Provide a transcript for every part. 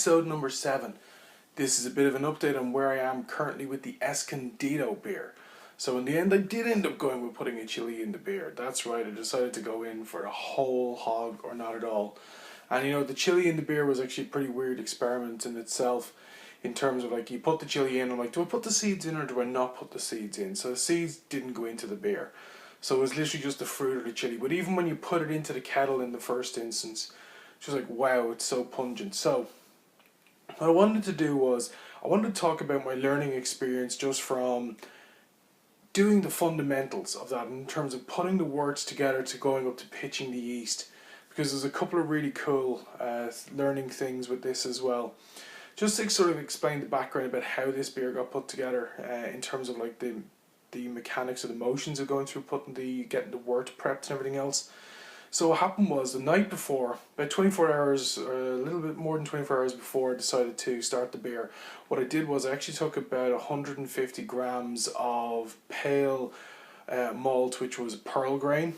Webisode number 7. This is a bit of an update on where I am currently with the Escondido beer. So in the end I did end up going with putting a chili in the beer. That's right, I decided to go in for a whole hog or not at all. And you know, the chili in the beer was actually a pretty weird experiment in itself, in terms of like, you put the chili in, I'm like, do I put the seeds in or do I not put the seeds in? So the seeds didn't go into the beer. So it was literally just the fruit of the chili. But even when you put it into the kettle in the first instance, she was like, wow, it's so pungent. So what I wanted to do was, I wanted to talk about my learning experience just from doing the fundamentals of that, in terms of putting the worts together to going up to pitching the yeast. Because there's a couple of really cool learning things with this as well. Just to sort of explain the background about how this beer got put together, in terms of like the mechanics of the motions of going through getting the wort prepped and everything else. So what happened was, the night before, about 24 hours, or a little bit more than 24 hours before I decided to start the beer, what I did was I actually took about 150 grams of pale malt, which was pearl grain,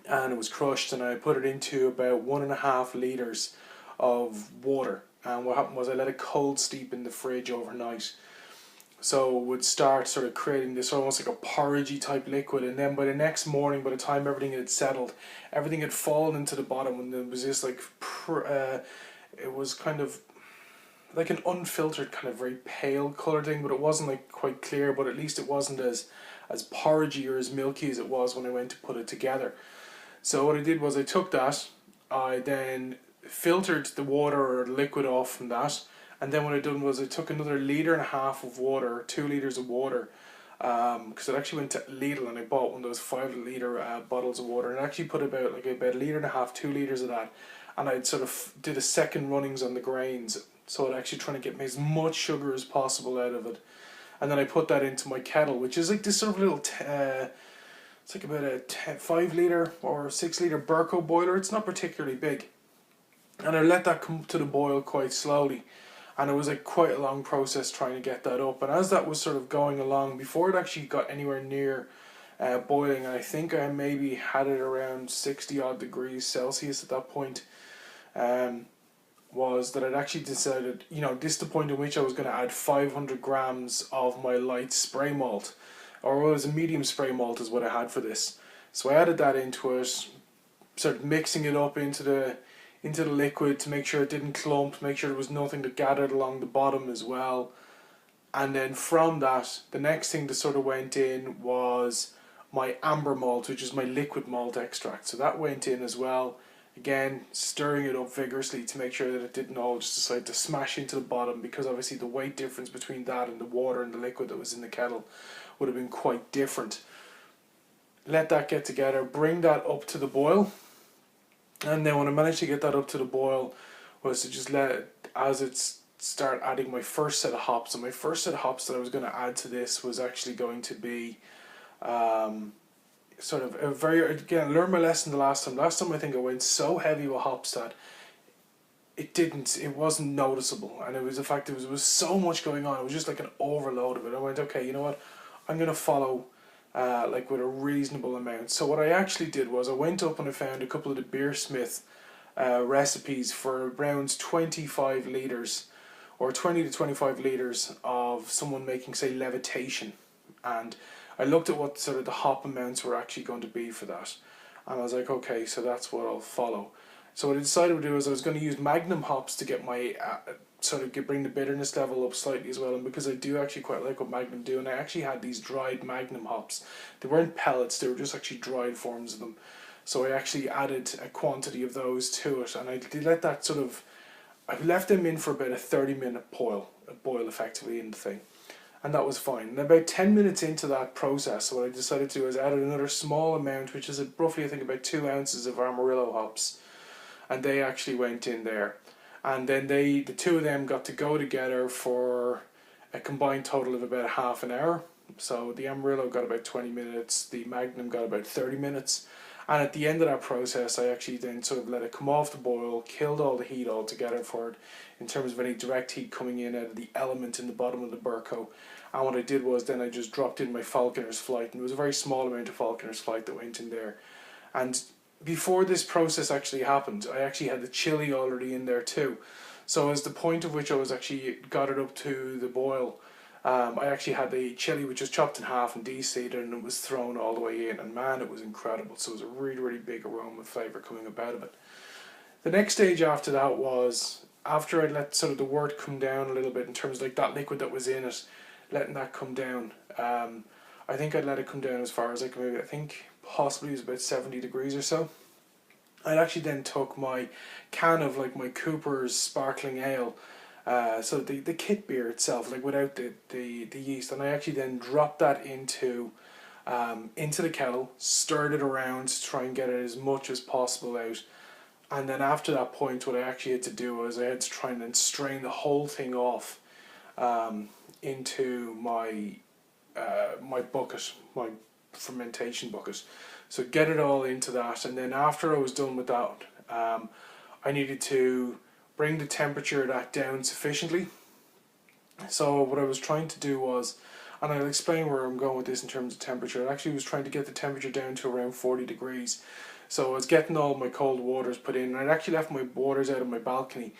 and it was crushed, and I put it into about 1.5 litres of water. And what happened was I let it cold steep in the fridge overnight. So it would start sort of creating this almost like a porridgey type liquid, and then by the next morning, by the time everything had settled, everything had fallen into the bottom, and there was this like, it was kind of like an unfiltered kind of very pale colour thing, but it wasn't like quite clear, but at least it wasn't as porridgey or as milky as it was when I went to put it together. So what I did was I took that, I then filtered the water or liquid off from that, and then what I done was I took another 1.5 litres of water, 2 litres of water, because I actually went to Lidl and I bought one of those 5 litre bottles of water, and I actually put about 1.5 litres, 2 litres of that, and I sort of did a second runnings on the grains, so I'd actually trying to get as much sugar as possible out of it, and then I put that into my kettle, which is like this sort of little, it's like about a 5 litre or 6 litre Burco boiler. It's not particularly big, and I let that come to the boil quite slowly. And it was like quite a long process trying to get that up. And as that was sort of going along, before it actually got anywhere near boiling, I think I maybe had it around 60 odd degrees Celsius at that point, was that I'd actually decided, you know, this is the point in which I was going to add 500 grams of my light spray malt, or it was a medium spray malt is what I had for this. So I added that into it, started mixing it up into the liquid to make sure it didn't clump, make sure there was nothing that gathered along the bottom as well. And then from that, the next thing that sort of went in was my amber malt, which is my liquid malt extract. So that went in as well. Again, stirring it up vigorously to make sure that it didn't all just decide to smash into the bottom, because obviously the weight difference between that and the water and the liquid that was in the kettle would have been quite different. Let that get together, bring that up to the boil. And then when I managed to get that up to the boil, was to just let it, as it start adding my first set of hops. And my first set of hops that I was going to add to this was actually going to be sort of a very, again, I learned my lesson the last time. Last time I think I went so heavy with hops that it wasn't noticeable. And it was the fact there was so much going on. It was just like an overload of it. I went, okay, you know what, I'm going to follow like with a reasonable amount. So what I actually did was I went up and I found a couple of the Beersmith recipes for around 25 litres or 20 to 25 litres of someone making, say, levitation, and I looked at what sort of the hop amounts were actually going to be for that, and I was like, okay, so that's what I'll follow. So what I decided to do is I was going to use Magnum hops to get my bring the bitterness level up slightly as well. And because I do actually quite like what Magnum do, and I actually had these dried Magnum hops. They weren't pellets, they were just actually dried forms of them. So I actually added a quantity of those to it, and I did let that sort of, I left them in for about a 30-minute boil effectively in the thing. And that was fine. And about 10 minutes into that process, what I decided to do is added another small amount, which is roughly I think about 2 ounces of Amarillo hops. And they actually went in there. And then the two of them got to go together for a combined total of about half an hour. So the Amarillo got about 20 minutes, the Magnum got about 30 minutes. And at the end of that process, I actually then sort of let it come off the boil, killed all the heat altogether for it, in terms of any direct heat coming in out of the element in the bottom of the Burco. And what I did was then I just dropped in my Falconer's Flight, and there was a very small amount of Falconer's Flight that went in there. And before this process actually happened, I actually had the chili already in there too. So as the point of which I was actually got it up to the boil, I actually had the chili, which was chopped in half and de-seeded, and it was thrown all the way in, and man, it was incredible. So it was a really, really big aroma flavour coming about of it. The next stage after that was, after I let sort of the wort come down a little bit in terms of like that liquid that was in it, letting that come down. I think I'd let it come down as far as like maybe, I think possibly it was about 70 degrees or so. I actually then took my can of like my Cooper's sparkling ale, so the kit beer itself, like without the yeast, and I actually then dropped that into the kettle, stirred it around to try and get it as much as possible out. And then after that point, what I actually had to do was I had to try and then strain the whole thing off into my my bucket, my fermentation bucket. So get it all into that, and then after I was done with that, I needed to bring the temperature of that down sufficiently. So what I was trying to do was, and I'll explain where I'm going with this in terms of temperature, I actually was trying to get the temperature down to around 40 degrees. So I was getting all my cold waters put in, and I'd actually left my waters out on my balcony,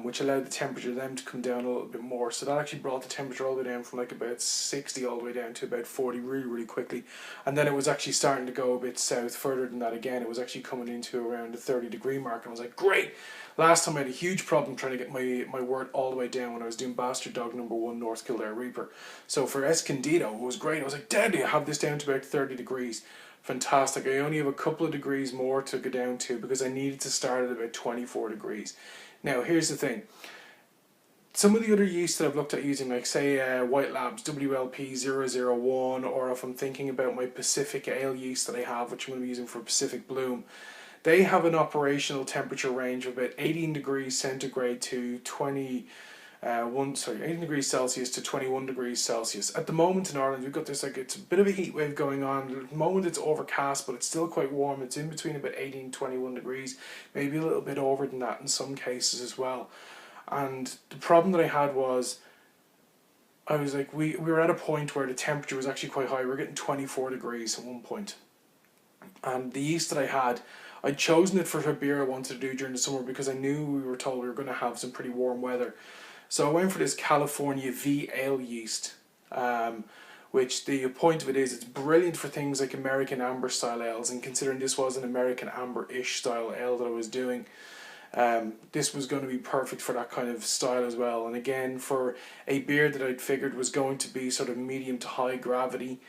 which allowed the temperature of them to come down a little bit more. So that actually brought the temperature all the way down from like about 60 all the way down to about 40 really, really quickly. And then it was actually starting to go a bit south further than that again. It was actually coming into around the 30-degree mark, and I was like, great! Last time I had a huge problem trying to get my wort all the way down when I was doing Bastard Dog #1 North Kildare Reaper. So for Escondido, it was great. I was like, Daddy, I have this down to about 30 degrees. Fantastic. I only have a couple of degrees more to go down to because I needed to start at about 24 degrees. Now, here's the thing. Some of the other yeast that I've looked at using, like say White Labs WLP001, or if I'm thinking about my Pacific Ale yeast that I have, which I'm going to be using for Pacific Bloom, they have an operational temperature range of about 18 degrees centigrade to 18 degrees Celsius to 21 degrees Celsius. At the moment in Ireland, we've got this, like, it's a bit of a heat wave going on. At the moment it's overcast, but it's still quite warm. It's in between about 18 and 21 degrees, maybe a little bit over than that in some cases as well. And the problem that I had was, I was like, we were at a point where the temperature was actually quite high. We were getting 24 degrees at one point. And the yeast that I had, I'd chosen it for a beer I wanted to do during the summer because I knew we were told we were going to have some pretty warm weather. So I went for this California V Ale yeast, which the point of it is, it's brilliant for things like American amber style ales, and considering this was an American amber-ish style ale that I was doing, this was going to be perfect for that kind of style as well. And again, for a beer that I'd figured was going to be sort of medium to high gravity,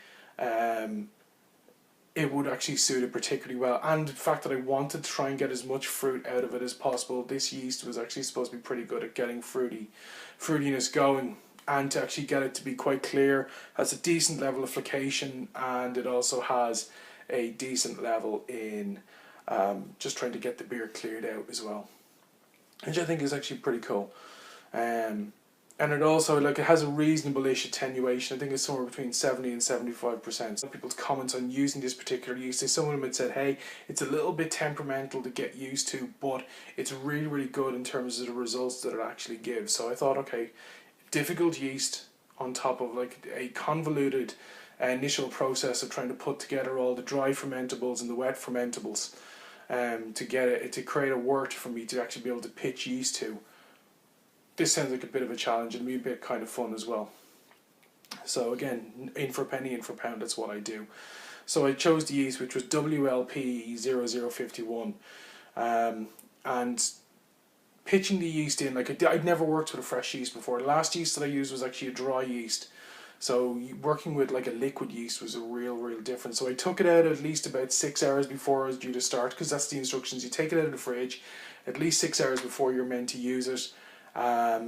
it would actually suit it particularly well. And the fact that I wanted to try and get as much fruit out of it as possible, this yeast was actually supposed to be pretty good at getting fruitiness going, and to actually get it to be quite clear, has a decent level of flocation, and it also has a decent level in just trying to get the beer cleared out as well, which I think is actually pretty cool. And it also, like, it has a reasonable-ish attenuation. I think it's somewhere between 70 and 75%. Some people's comments on using this particular yeast, some of them had said, hey, it's a little bit temperamental to get used to, but it's really, really good in terms of the results that it actually gives. So I thought, okay, difficult yeast on top of like a convoluted initial process of trying to put together all the dry fermentables and the wet fermentables to get it, to create a wort for me to actually be able to pitch yeast to. This sounds like a bit of a challenge, and be a bit kind of fun as well. So again, in for a penny, in for a pound, that's what I do. So I chose the yeast, which was WLP0051, and pitching the yeast in, like, I'd never worked with a fresh yeast before. The last yeast that I used was actually a dry yeast. So working with like a liquid yeast was a real difference. So I took it out at least about 6 hours before I was due to start, because that's the instructions. You take it out of the fridge at least 6 hours before you're meant to use it.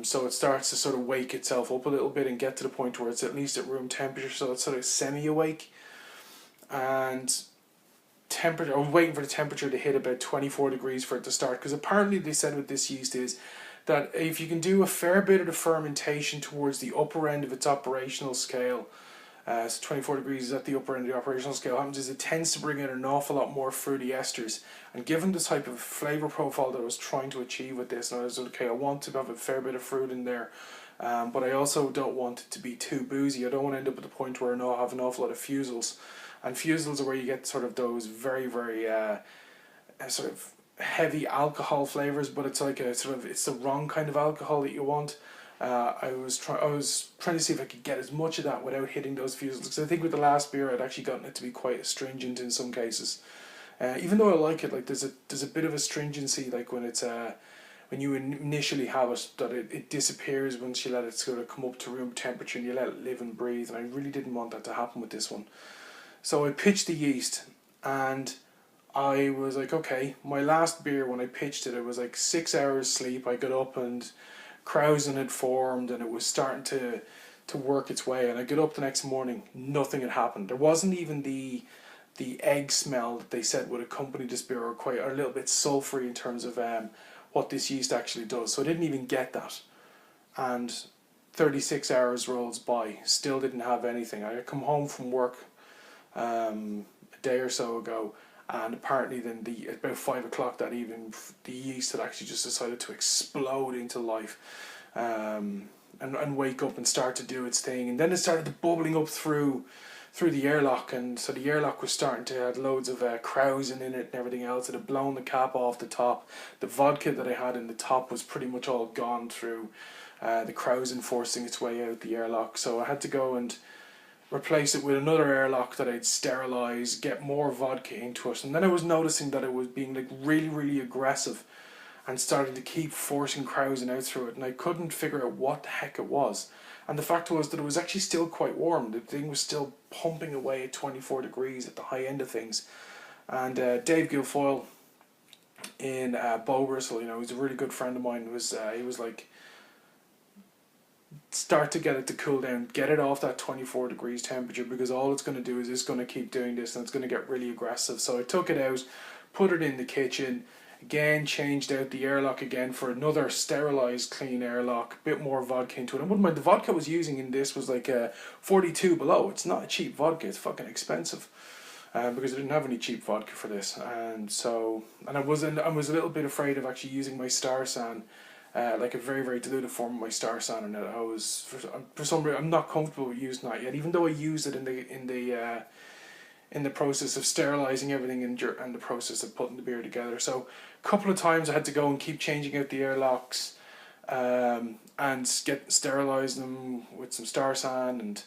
So it starts to sort of wake itself up a little bit and get to the point where it's at least at room temperature, so it's sort of semi-awake. And temperature, I was waiting for the temperature to hit about 24 degrees for it to start, because apparently they said with this yeast is that if you can do a fair bit of the fermentation towards the upper end of its operational scale, so 24 degrees is at the upper end of the operational scale, what happens is it tends to bring in an awful lot more fruity esters. And given the type of flavour profile that I was trying to achieve with this, and I was okay, I want to have a fair bit of fruit in there, but I also don't want it to be too boozy. I don't want to end up at the point where I have an awful lot of fusels. And fusels are where you get sort of those very, very sort of heavy alcohol flavors, but it's like a sort of, it's the wrong kind of alcohol that you want. I was trying to see if I could get as much of that without hitting those fuses, because I think with the last beer I'd actually gotten it to be quite astringent in some cases. Even though I like it, like there's a bit of astringency, like when it's when you initially have it, that it disappears once you let it sort of come up to room temperature and you let it live and breathe. And I really didn't want that to happen with this one. So I pitched the yeast, and I was like, okay, my last beer when I pitched it, it was like 6 hours sleep. I got up and krausen had formed and it was starting to work its way. And I got up the next morning, nothing had happened. There wasn't even the egg smell that they said would accompany this beer, or quite, or a little bit sulfury in terms of what this yeast actually does. So I didn't even get that. And 36 hours rolls by, still didn't have anything. I had come home from work a day or so ago, and apparently then about 5 o'clock that evening, the yeast had actually just decided to explode into life, and wake up and start to do its thing. And then it started bubbling up through the airlock, and so the airlock was starting to have loads of krausen in it and everything else. It had blown the cap off the top. The vodka that I had in the top was pretty much all gone through the krausen forcing its way out the airlock. So I had to go and replace it with another airlock that I'd sterilise, get more vodka into it. And then I was noticing that it was being like really, really aggressive and starting to keep forcing krausen out through it, and I couldn't figure out what the heck it was. And the fact was that it was actually still quite warm. The thing was still pumping away at 24 degrees at the high end of things. And Dave Guilfoyle in Boyz, he's a really good friend of mine, he was like, start to get it to cool down, get it off that 24 degrees temperature, because all it's going to do is it's going to keep doing this and it's going to get really aggressive. So I took it out, put it in the kitchen, again changed out the airlock again for another sterilised clean airlock, a bit more vodka into it. And what the vodka I was using in this was like 42 below. It's not a cheap vodka, it's fucking expensive. Because I didn't have any cheap vodka for this, and I was a little bit afraid of actually using my Star San, like a very, very diluted form of my Star San, and I was for some reason I'm not comfortable with using that yet, even though I used it in the process of sterilising everything and the process of putting the beer together. So a couple of times I had to go and keep changing out the airlocks, and sterilise them with some Star San and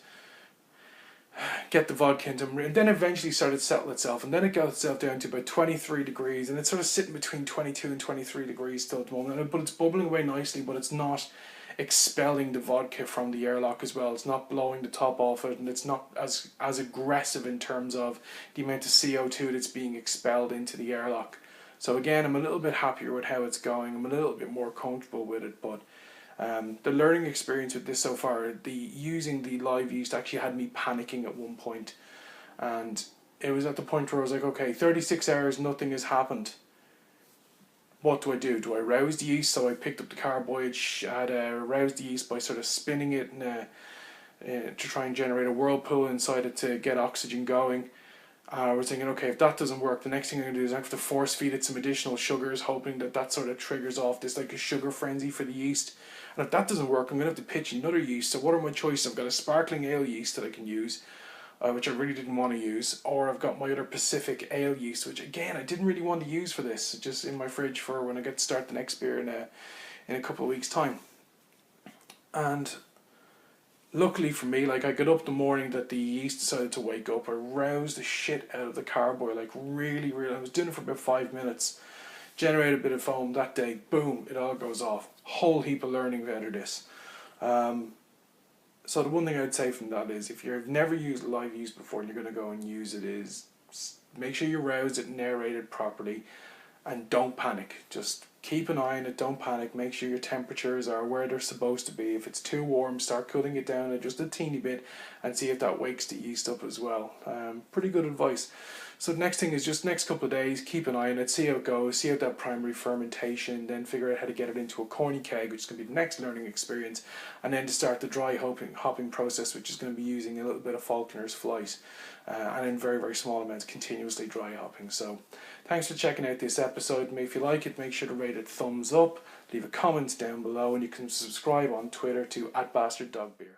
get the vodka into them, and then eventually started to settle itself, and then it got itself down to about 23 degrees, and it's sort of sitting between 22 and 23 degrees still at the moment, but it's bubbling away nicely, but it's not expelling the vodka from the airlock as well. It's not blowing the top off it, and it's not as aggressive in terms of the amount of CO2 that's being expelled into the airlock. So again, I'm a little bit happier with how it's going. I'm a little bit more comfortable with it, but the learning experience with this so far, using the live yeast actually had me panicking at one point, and it was at the point where I was like, okay, 36 hours, nothing has happened. What do? Do I rouse the yeast? So I picked up the kaiboshed, I had roused the yeast by sort of spinning it to try and generate a whirlpool inside it to get oxygen going. I was thinking, okay, if that doesn't work, the next thing I'm going to do is I have to force feed it some additional sugars, hoping that sort of triggers off this like a sugar frenzy for the yeast. And if that doesn't work, I'm going to have to pitch another yeast. So what are my choices? I've got a sparkling ale yeast that I can use, which I really didn't want to use, or I've got my other Pacific ale yeast, which again I didn't really want to use for this, just in my fridge for when I get to start the next beer in a couple of weeks' time. And luckily for me, like I got up the morning that the yeast decided to wake up, I roused the shit out of the carboy, like really, I was doing it for about 5 minutes, generated a bit of foam that day, boom, it all goes off. Whole heap of learning out of this. So the one thing I'd say from that is, if you've never used live yeast before and you're going to go and use it, is make sure you rouse it and aerate it properly, and don't panic. Just keep an eye on it, don't panic, make sure your temperatures are where they're supposed to be. If it's too warm, start cooling it down just a teeny bit and see if that wakes the yeast up as well. Pretty good advice. So the next thing is just next couple of days, keep an eye on it, see how it goes, see out that primary fermentation, then figure out how to get it into a corny keg, which is going to be the next learning experience, and then to start the dry hopping process, which is going to be using a little bit of Faulkner's Flight, and in very, very small amounts, continuously dry hopping. So thanks for checking out this episode. If you like it, make sure to rate it thumbs up, leave a comment down below, and you can subscribe on Twitter to @BastardDogBeer.